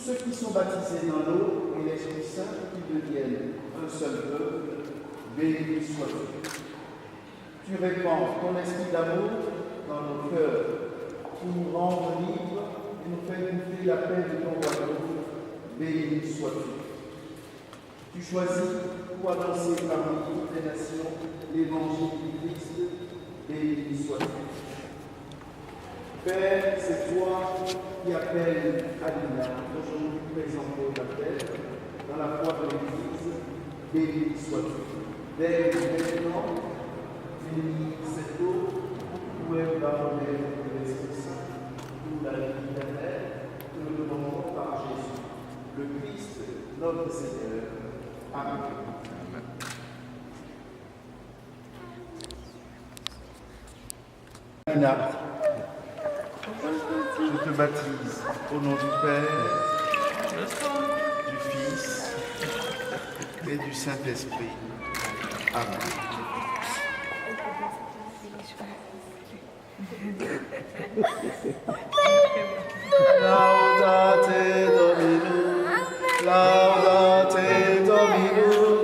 ceux qui sont baptisés dans l'eau et l'Esprit Saint, qui deviennent un seul peuple, béni sois-tu. Tu répands ton esprit d'amour dans nos cœurs, pour nous rendre libres et nous faire goûter la paix de ton royaume, béni sois-tu. Tu choisis pour annoncer parmi toutes les nations l'évangile du Christ, béni sois-tu. Père, c'est toi qui appelles Alina, aujourd'hui présentée au baptême, dans la foi de l'Église, béni sois-tu. Dès maintenant, bénis cette eau, où est le baptême de l'Esprit Saint, où la vie éternelle, que nous demandons par Jésus, le Christ, notre Seigneur. Amen. Alina, je te baptise au nom du Père, du Fils et du Saint-Esprit. Amen. Laudate Dominum, laudate Dominum,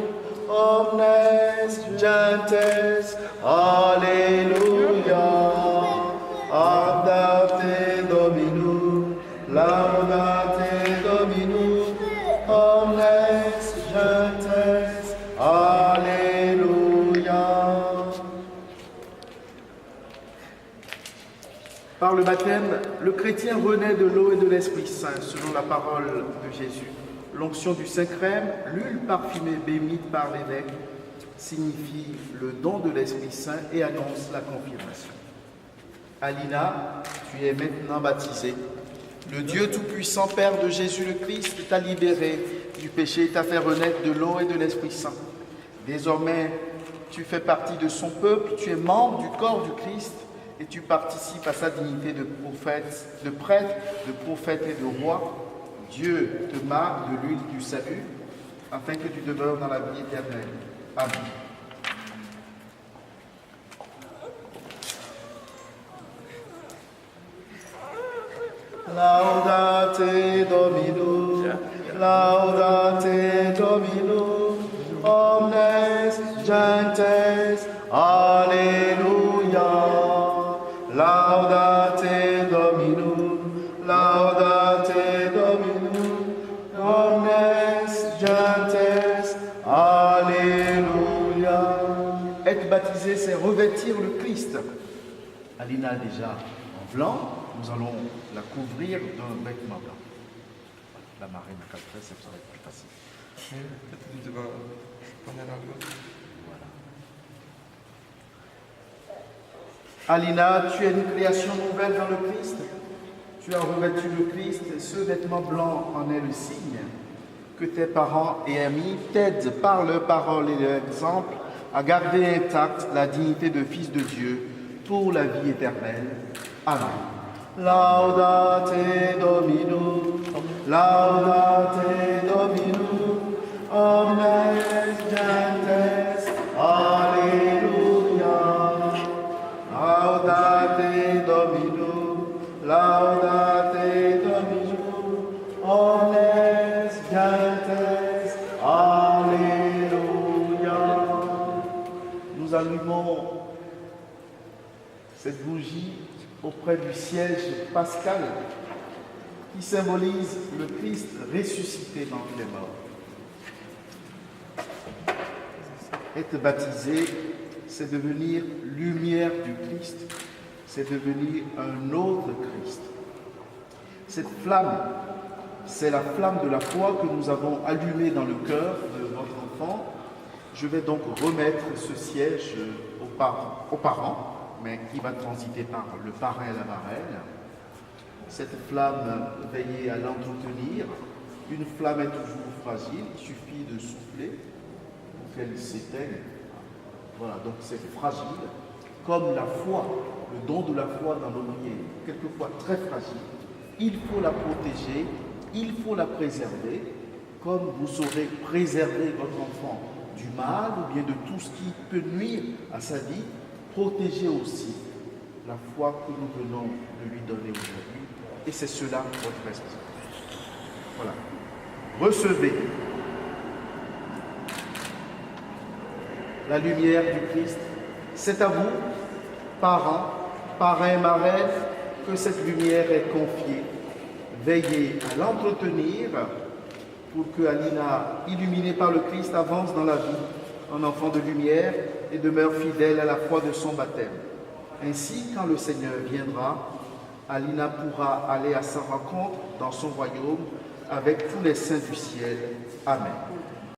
omnes gentes, Alleluia. Laudate Dominum, laudate Dominum, omnes gentes, Alléluia. Par le baptême, le chrétien renaît de l'eau et de l'Esprit Saint, selon la parole de Jésus. L'onction du Saint-Crème, l'huile parfumée bénite par l'évêque, signifie le don de l'Esprit Saint et annonce la confirmation. Alina, tu es maintenant baptisée. Le Dieu Tout-Puissant, Père de Jésus le Christ, t'a libéré du péché et t'a fait renaître de l'eau et de l'Esprit Saint. Désormais, tu fais partie de son peuple, tu es membre du corps du Christ et tu participes à sa dignité de prophète, de prêtre, de prophète et de roi. Dieu te marque de l'huile du salut afin que tu demeures dans la vie éternelle. Amen. Laudate Dominum, laudate Dominum, omnes gentes, Alleluia. Laudate Dominum, laudate Dominum, omnes gentes, Alléluia. Être baptisé, c'est revêtir le Christ. Alina déjà en blanc, nous allons la couvrir d'un vêtement blanc. La marine à 4 ça va être plus facile. Voilà. Alina, tu es une création nouvelle dans le Christ. Tu as revêtu le Christ et ce vêtement blanc en est le signe que tes parents et amis t'aident par leur parole et leur exemple à garder intacte la dignité de fils de Dieu pour la vie éternelle. Amen. Laudate Dominum, laudate Dominum, omnes gentes, Alleluia. Laudate Dominum, laudate Dominum, omnes gentes, Alleluia. Nous allumons cette bougie auprès du siège pascal qui symbolise le Christ ressuscité d'entre les morts. Être baptisé, c'est devenir lumière du Christ, c'est devenir un autre Christ. Cette flamme, c'est la flamme de la foi que nous avons allumée dans le cœur de votre enfant. Je vais donc remettre ce siège aux parents, mais qui va transiter par le parrain et la marraine. Cette flamme, veillez à l'entretenir. Une flamme est toujours fragile, il suffit de souffler pour qu'elle s'éteigne. Voilà, donc c'est fragile, comme la foi, le don de la foi dans nos vies est quelquefois très fragile. Il faut la protéger, il faut la préserver, comme vous saurez préserver votre enfant du mal ou bien de tout ce qui peut nuire à sa vie. Protégez aussi la foi que nous venons de lui donner aujourd'hui. Et c'est cela votre responsabilité. Voilà. Recevez la lumière du Christ. C'est à vous, parents, parrains, marraines, que cette lumière est confiée. Veillez à l'entretenir pour que Alina, illuminée par le Christ, avance dans la vie en enfant de lumière et demeure fidèle à la foi de son baptême. Ainsi, quand le Seigneur viendra, Alina pourra aller à sa rencontre dans son royaume avec tous les saints du ciel. Amen.